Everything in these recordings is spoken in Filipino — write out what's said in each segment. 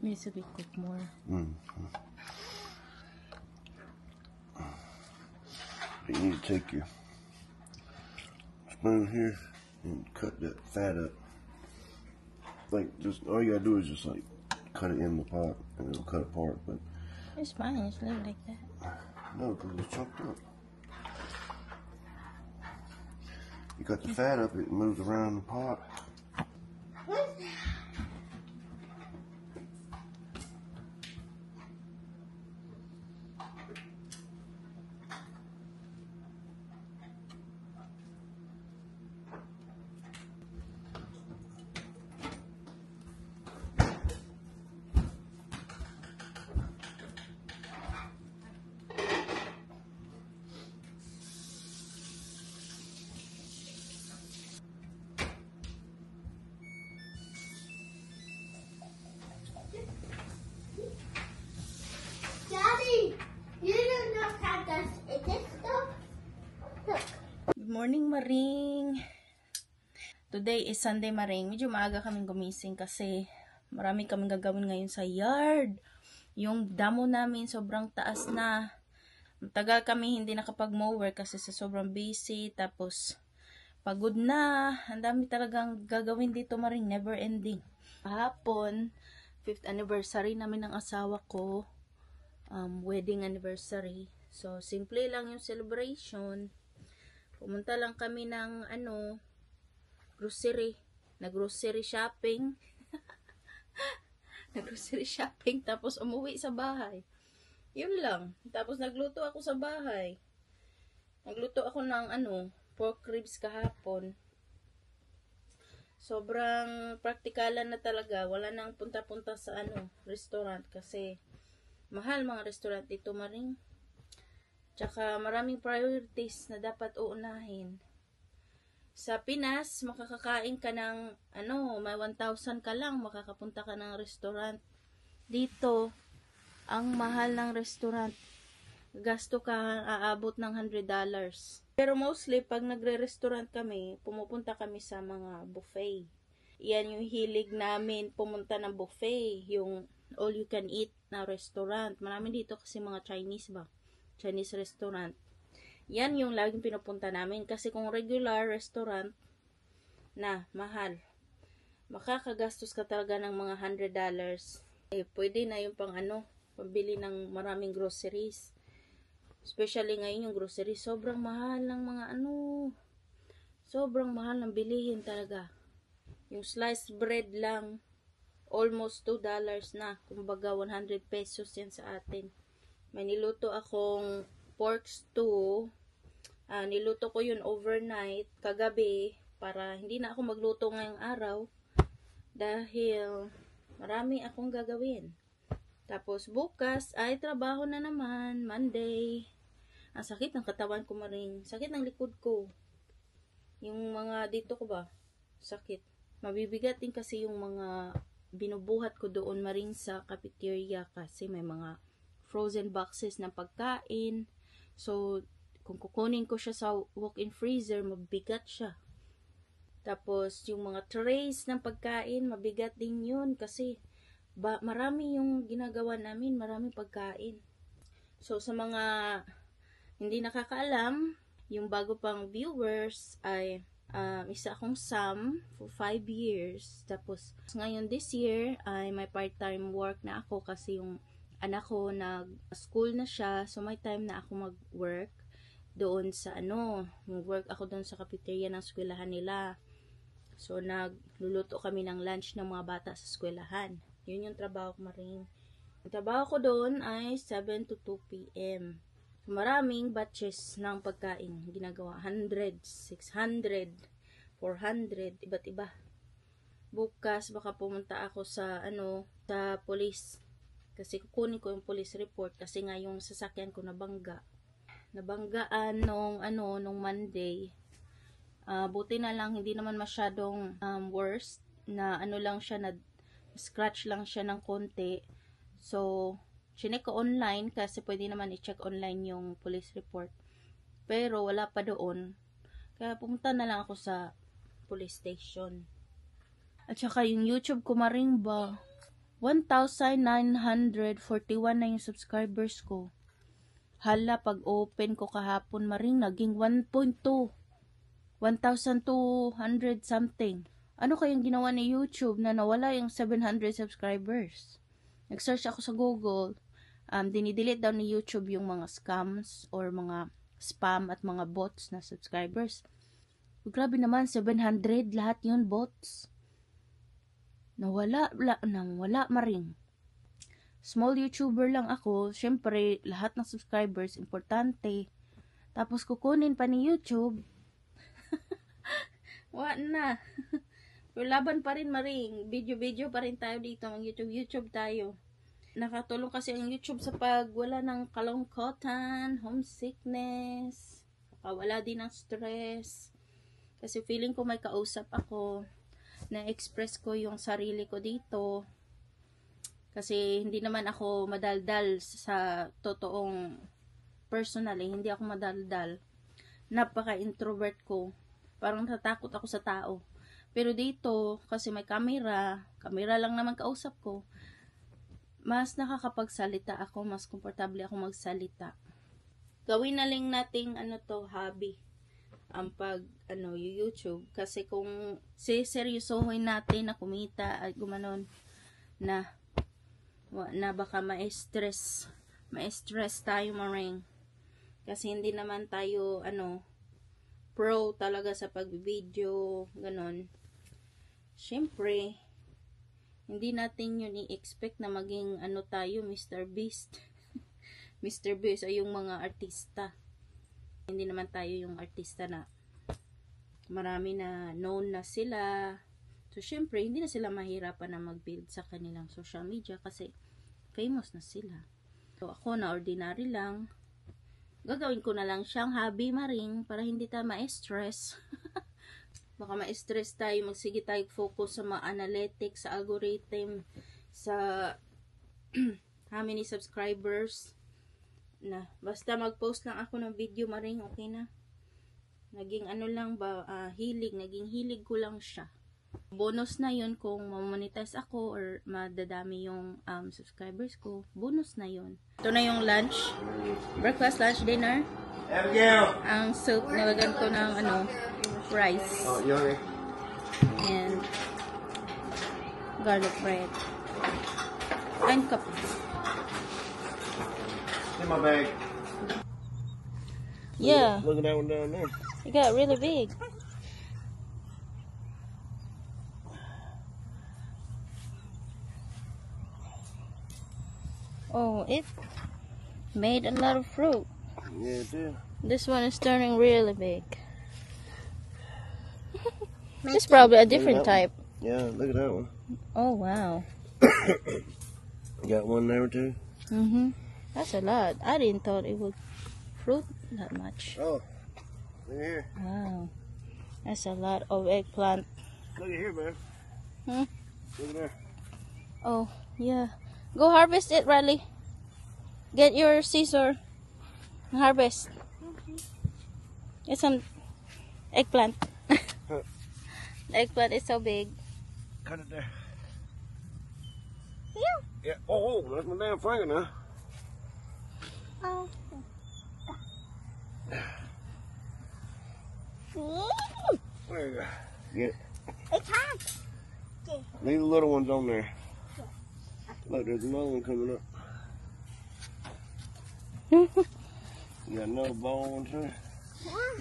Needs to be cooked more. You need to take your spoon here and cut that fat up. Like, just all you gotta do is just like cut it in the pot and it'll cut apart. But it's fine. It's leave like that. no, because it's chopped up. You cut the fat up, it moves around the pot. Good morning, Maring. Today is Sunday, Maring. Medyo maaga kaming gumising kasi marami kaming gagawin ngayon sa yard. Yung damo namin sobrang taas na. Matagal kami hindi nakapag-mower kasi sa sobrang busy. Tapos pagod na. Ang dami talagang gagawin dito, Maring. Never ending. Kahapon, 5th anniversary namin ng asawa ko. Wedding anniversary. So, simple lang yung celebration. Pumunta lang kami ng grocery. Nag-grocery shopping. Nag-grocery shopping tapos umuwi sa bahay. Yun lang. Tapos nagluto ako sa bahay. Nagluto ako ng pork ribs kahapon. Sobrang praktikalan na talaga. Wala nang punta-punta sa restaurant kasi mahal mga restaurant dito, Maring. Tsaka maraming priorities na dapat uunahin. Sa Pinas, makakakain ka ng may 1,000 ka lang, makakapunta ka ng restaurant. Dito, ang mahal ng restaurant. Gasto ka aabot ng $100. Pero mostly, pag nagre-restaurant kami, pumupunta kami sa mga buffet. Yan yung hilig namin, pumunta ng buffet, yung all you can eat na restaurant. Marami dito kasi mga Chinese ba? Chinese restaurant. Yan yung laging pinupunta namin. Kasi kung regular restaurant na mahal, makakagastos ka talaga ng mga $100. Pwede na yung pambili ng maraming groceries. Especially ngayon yung groceries, sobrang mahal ng mga sobrang mahal ng bilihin talaga. Yung sliced bread lang, almost $2 na. Kumbaga, 100 pesos yan sa atin. May niluto akong pork stew. Niluto ko yun overnight, kagabi, para hindi na ako magluto ngayong araw. Dahil marami akong gagawin. Tapos bukas ay trabaho na naman, Monday. Ang sakit ng katawan ko, Maring. Sakit ng likod ko. Yung mga dito ko ba? Sakit. Mabibigat din kasi yung mga binubuhat ko doon, Maring, sa cafeteria kasi may mga frozen boxes ng pagkain. So, kung kukunin ko siya sa walk-in freezer, mabigat siya. Tapos, yung mga trays ng pagkain, mabigat din yun kasi marami yung ginagawa namin, maraming pagkain. So, sa mga hindi nakakaalam, yung bago pang viewers ay isa akong SAM for 5 years. Tapos, ngayon this year ay may part-time work na ako kasi yung anak ko nag-school na siya, so may time na ako mag-work doon sa mag-work ako doon sa cafeteria ng eskwelahan nila. So nagluluto kami ng lunch ng mga bata sa eskwelahan. Yun yung trabaho ko, Maring. Ang trabaho ko doon ay 7 to 2 p.m. So, maraming batches ng pagkain ginagawa, 100, 600, 400, iba't iba. Bukas baka pumunta ako sa sa police. Kasi kukunin ko yung police report kasi nga yung sasakyan ko nabanggaan nung Monday. Buti na lang hindi naman masyadong worst na lang siya, na scratch lang siya ng konti. So, chinek ko online kasi pwede naman i-check online yung police report. Pero wala pa doon. Kaya pumunta na lang ako sa police station. At saka yung YouTube ko, Maring ba, 1,941 na yung subscribers ko. Hala, pag open ko kahapon maring naging 1.2. 1,200 something. Ano kayang ginawa ni YouTube na nawala yung 700 subscribers? Nag-search ako sa Google. Dinidelete daw ni YouTube yung mga scams or mga spam at mga bots na subscribers. Grabe naman, 700 lahat yun bots. Nawala maring. Small YouTuber lang ako. Syempre, lahat ng subscribers, importante. Tapos kukunin pa ni YouTube. Wala na. Pero laban pa rin maring. Video pa rin tayo dito. Mag-YouTube tayo. Nakatulong kasi ang YouTube sa pagwala ng kalungkutan, homesickness, wala din ng stress. Kasi feeling ko may kausap ako. Na-express ko yung sarili ko dito. Kasi hindi naman ako madaldal sa totoong personally. Hindi ako madaldal. Napaka-introvert ko. Parang natatakot ako sa tao. Pero dito, kasi may camera lang naman kausap ko, mas nakakapagsalita ako, mas komportable ako magsalita. Gawin na lang nating hobby. Ang YouTube. Kasi kung seryosohin natin na kumita at gumanon na baka ma-stress tayo maring. Kasi hindi naman tayo pro talaga sa pag-video, ganon. Syempre, hindi natin yun i-expect na maging tayo, Mr. Beast. Mr. Beast ay yung mga artista. Hindi naman tayo yung artista na marami na known na sila. So, syempre, hindi na sila mahirapan na mag-build sa kanilang social media kasi famous na sila. So, ako na ordinary lang. Gagawin ko na lang siyang hobby maring para hindi tayo ma-stress. Baka ma-stress tayo, magsige tayo focus sa mga analytics, sa algorithm, sa how many subscribers. Basta mag-post lang ako ng video maring, okay na. Naging naging hilig ko lang siya. Bonus na yun kung mamonetize ako or madadami yung subscribers ko. Bonus na yun. Ito na yung lunch. Breakfast, lunch, dinner. Ang soup, nilagyan ko ng rice. And garlic bread. And cup. In my bag. Yeah. Look at that one down there. It got really big. Oh, it made a lot of fruit. Yeah, it did. This one is turning really big. It's probably a different type. Yeah, look at that one. Oh, wow. Got one there too. That's a lot. I didn't thought it would fruit that much. Oh, look at here. Wow. That's a lot of eggplant. Look at here, man. Look at there. Oh, yeah. Go harvest it, Riley. Get your scissor. Harvest. Get some eggplant. The eggplant is so big. Cut it there. Yeah. Yeah. Oh, that's my damn finger now. Oh. There you go. Get it. It's hot. Leave the little ones on there. Look, there's another one coming up. You got another ball one too.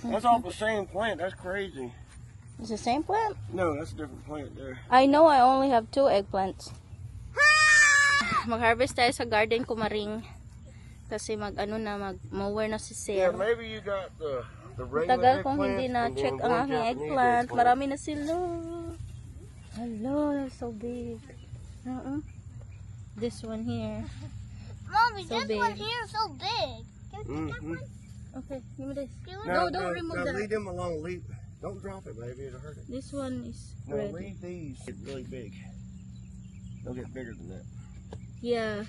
That's off the same plant. That's crazy. It's the same plant? No, that's a different plant there. I know I only have 2 eggplants. Mag-harvest tayo sa garden ko maring. Kasi mag-mower na si Yeah, Sir. maybe you got the regular Tagal kong eggplants hindi and na-check then ang one aking Japanese eggplant. Marami na sila. Hello, that's so big. This one here. Mommy, So this big. one here is so big. Can you take that one? Okay, give me this. No, don't remove that. leave them alone. Don't drop it, baby. It'll hurt it. This one is No, red. leave these. Get really big. They'll get bigger than that. Yeah.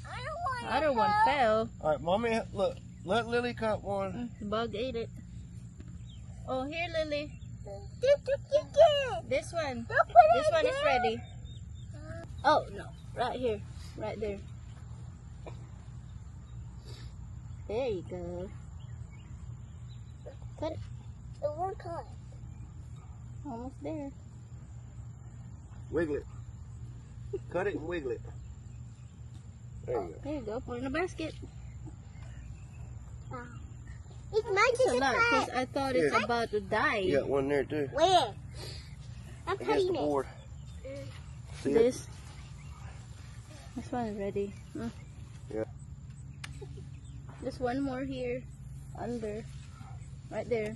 I don't want Other one fell. All right, mommy, look. Let Lily cut one. The bug ate it. Oh, here, Lily. This one. Don't put it This one is there. ready. Oh no, right here, right there. There you go. Cut it. It won't cut. Almost there. Wiggle it. Cut it and wiggle it. There you go. There you go. Put it in a basket. It's my It's a lot because cut. I thought it's Yeah. about to die. You got one there too. Where? I'm Against putting the it. board. See it? This one is ready. Yeah. There's one more here, under, right there.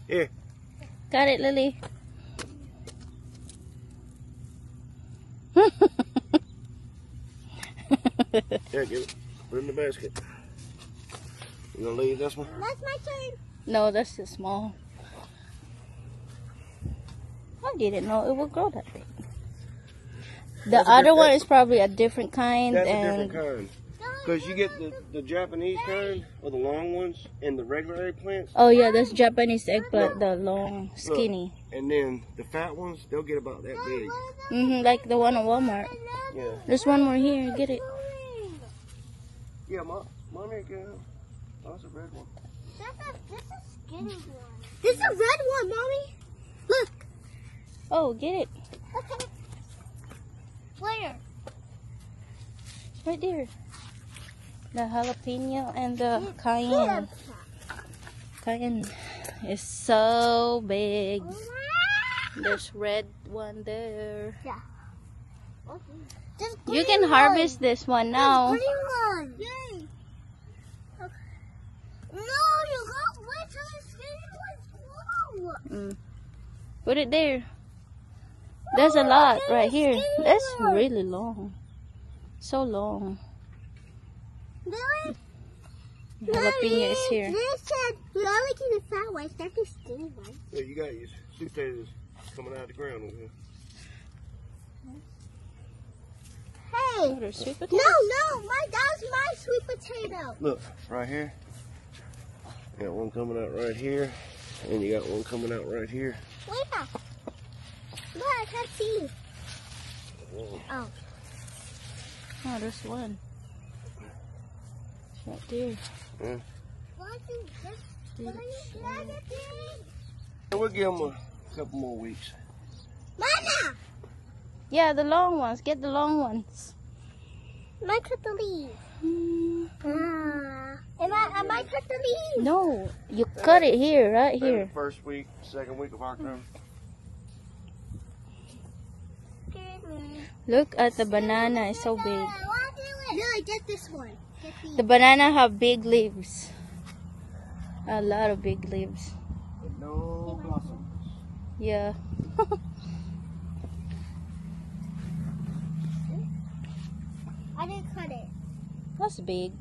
Here. Got it, Lily. There, get it. Put it in the basket. You gonna leave this one? That's my turn. No, that's too small. I didn't know it would grow that big. The That's a other different- one is probably a different kind, That's a and different kind. Because you get the Japanese kind, or the long ones, and the regular eggplants. oh yeah, that's Japanese eggplant, the long, skinny. And then the fat ones, they'll get about that big. Like the one at Walmart. Yeah. There's one more here. Get it? Yeah, mommy again. Oh, that's a red one. This is skinny one. This is a red one, Mommy. Look. Oh, get it? Where? Right there. The jalapeno and the cayenne. Cayenne is so big. There's red one there. Just You can harvest this one now. Green one. Yay. No, you got wait till the skinny ones grow. Put it there. There's a lot right here. That's really long. So long. Really? The jalapeno is here. This said we only keep the fat ones, not the skinny ones. Yeah, you got your sweet potatoes coming out of the ground over here. Hey. Oh, there's sweet potatoes. No, that's my sweet potato. Look, right here. You got one coming out right here. And you got one coming out right here. Where? Look, I can't see. Whoa. Oh. Oh, there's one. It's right there. Yeah. What is this? What are you grabbing? We'll give them a couple more weeks. Mama! Yeah, the long ones. Get the long ones. I cut the leaf. Am I cut the leaf? No, you cut it here, right Maybe here. the first week, second week of October. Look at the banana. It's so big. No, get this one. The banana have big leaves. A lot of big leaves. But no blossoms. Yeah. I didn't cut it. That's big.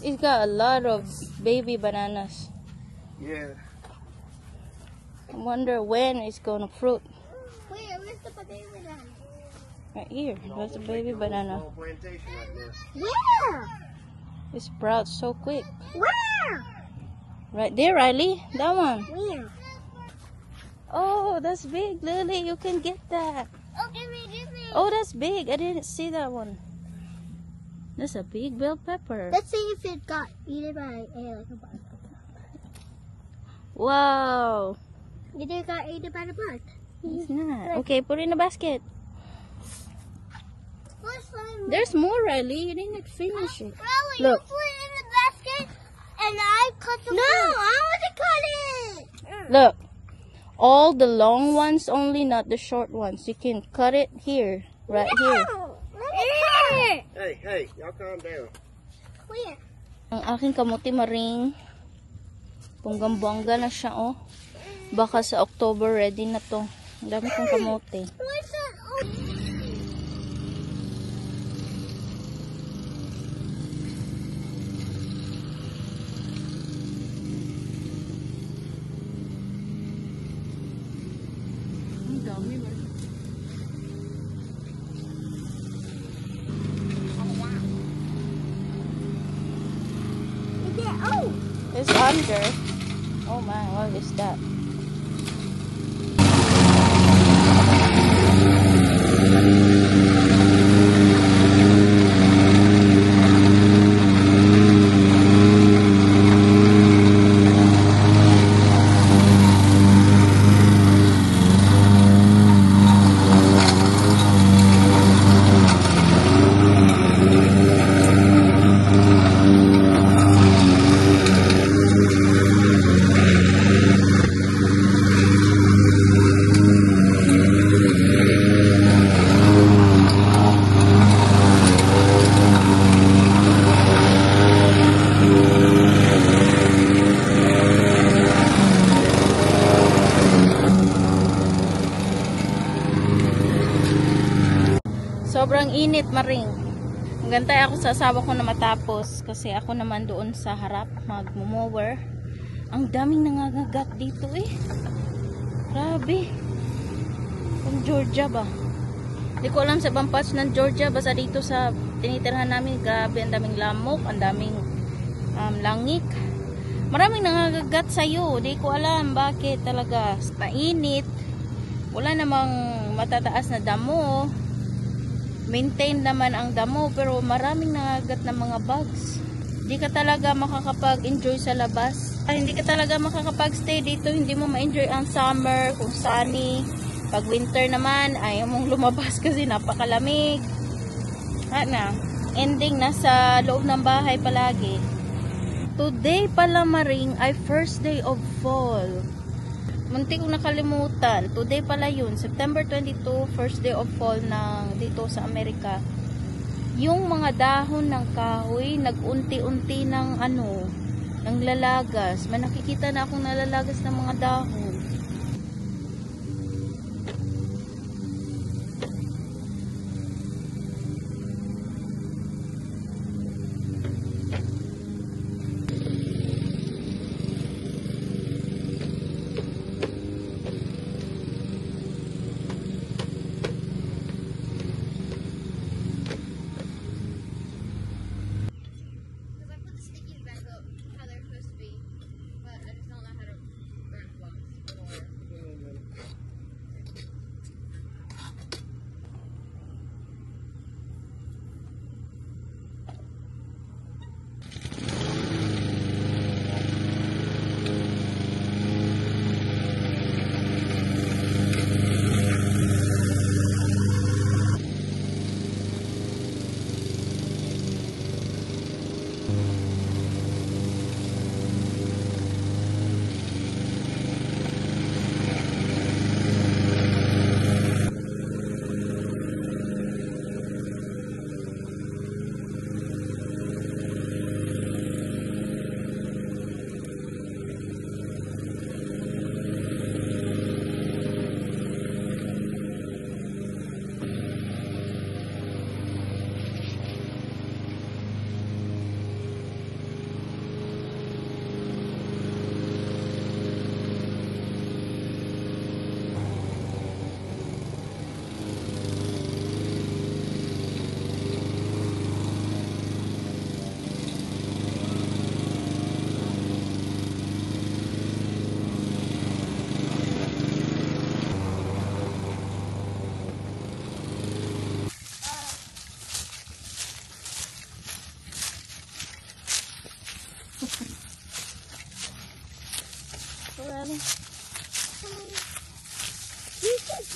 It's got a lot of baby bananas. Yeah. I wonder when it's gonna fruit. Where's the baby banana? Right here. That's a baby banana. Small plantation right there. Where? It sprouts so quick. Where? Right there, Riley. That one. Where? Oh, that's big, Lily. You can get that. Oh, give me. Oh, that's big. I didn't see that one. That's a big bell pepper. Let's see if it got eaten by a bug. Wow. Did it got eaten by the bug? It's not. Okay, put it in the basket. What's one? There's more, Riley. You didn't finish it. Really? Look. You put it in the basket and I cut the No, I want to cut it. Look. All the long ones only, not the short ones. You can cut it here. Right here. Here. Hey, y'all calm down. Where? Ang aking kamuti maring. Bonggang-bongga na siya, oh. Baka sa October ready na to. Ang dami kong kamuti. Where's that? Oh. Ang dami ba? thunder. Oh my, what is that? Sobrang init, Maring. Magantay ako sa asawa ko na matapos kasi ako naman doon sa harap mag-mower. Ang daming nangangagat dito eh. Grabe. Kung Georgia ba? Hindi ko alam sa ibang parts ng Georgia, basta dito sa tinitirhan namin, grabe, ang daming lamok, ang daming langik. Maraming nangangagat sa'yo. Hindi ko alam bakit talaga. Mainit. Wala namang matataas na damo. Maintain naman ang damo, pero maraming nangagat na mga bugs. Hindi ka talaga makakapag-enjoy sa labas. Hindi ka talaga makakapag-stay dito. Hindi mo ma-enjoy ang summer, kung sunny. Pag winter naman, ayaw mong lumabas kasi napakalamig. Ending nasa loob ng bahay palagi. Today pala, Maring, ay first day of fall. Muntik kong nakalimutan. Today pala yun. September 22, first day of fall ng dito sa Amerika. Yung mga dahon ng kahoy, nag-unti-unti ng ng lalagas. May nakikita na akong nalalagas ng mga dahon.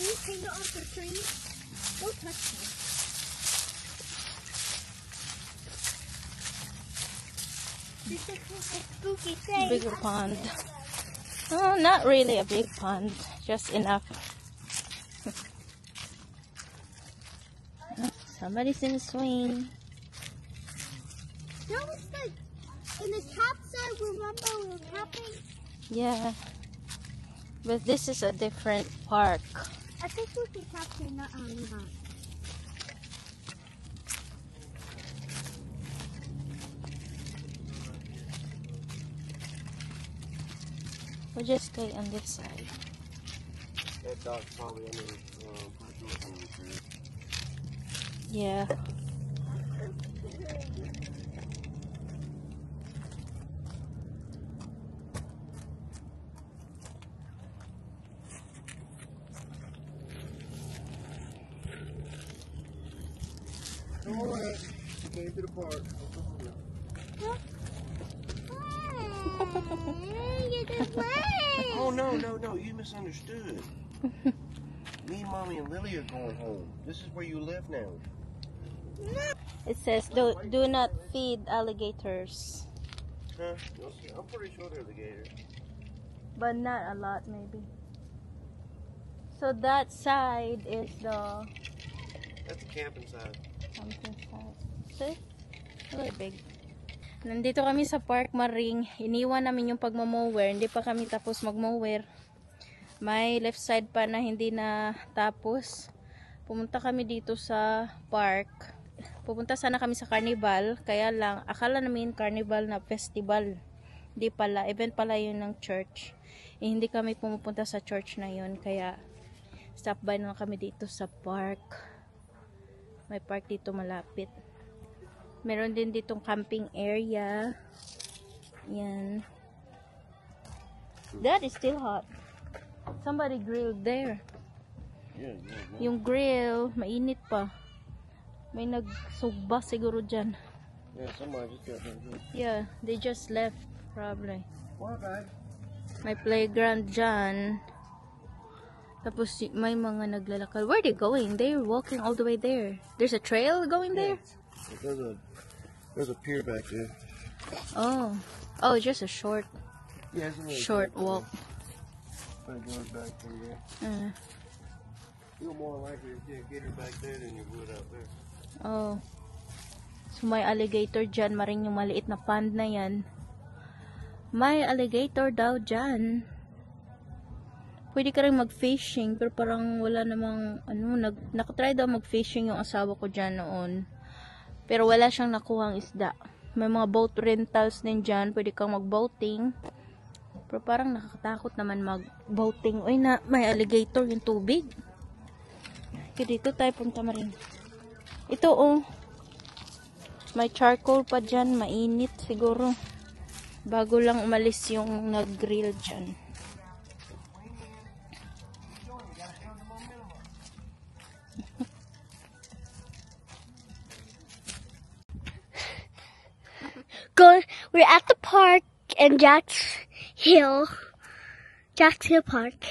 You hang it off the tree. Don't touch me. This is a spooky thing. Bigger pond. Oh, not really a big pond. Just enough. Somebody's in the swing. That was like in the top side. Remember we were camping? Yeah. But this is a different park. I think we can capture not on that. We'll just stay on this side. That dog's probably under the tree. Yeah. All right. You came to the park. You just went. Oh, no. You misunderstood. Me, Mommy, and Lily are going home. This is where you live now. It says, do not feed alligators. Huh? I'm pretty sure they're alligators. But not a lot, maybe. So that side is the That's the camping side. camping side. See? Really big. Nandito kami sa Park Maring. Iniwan namin yung pagmamower. Hindi pa kami tapos magmower. May left side pa na hindi na tapos. Pumunta kami dito sa park. Pupunta sana kami sa carnival. Kaya lang, akala namin carnival na festival. Hindi pala. Event pala yun ng church. Hindi kami pumupunta sa church na yun. Kaya, stop by na kami dito sa park. May park dito malapit. Meron din ditong camping area. Yan. That is still hot. Somebody grilled there. Yeah. Yung grill, mainit pa. May nagsugba siguro dyan. Yeah, somebody just got there. Yeah, they just left probably. What, babe? May playground dyan. Tapos may mga naglalakad. Where are they going? They're walking all the way there. There's a trail going there? There's a pier back there. Oh, just a short Yeah, it's a little short back walk. there. Going back through there. You're more likely to get her back there than you would out there. Oh. So may alligator dyan. Maring yung maliit na pond na yan. May alligator daw dyan. Pwede ka rin mag-fishing. Pero parang wala namang nakatry daw mag-fishing yung asawa ko dyan noon. Pero wala siyang nakuhang isda. May mga boat rentals din dyan. Pwede kang mag-boating. Pero parang nakakatakot naman mag-boating. Uy, may alligator yung tubig. Kaya dito tayo punta Maring. Ito may charcoal pa dyan. Mainit siguro. Bago lang umalis yung nag-grill dyan. We're at the park in Jack's Hill Park.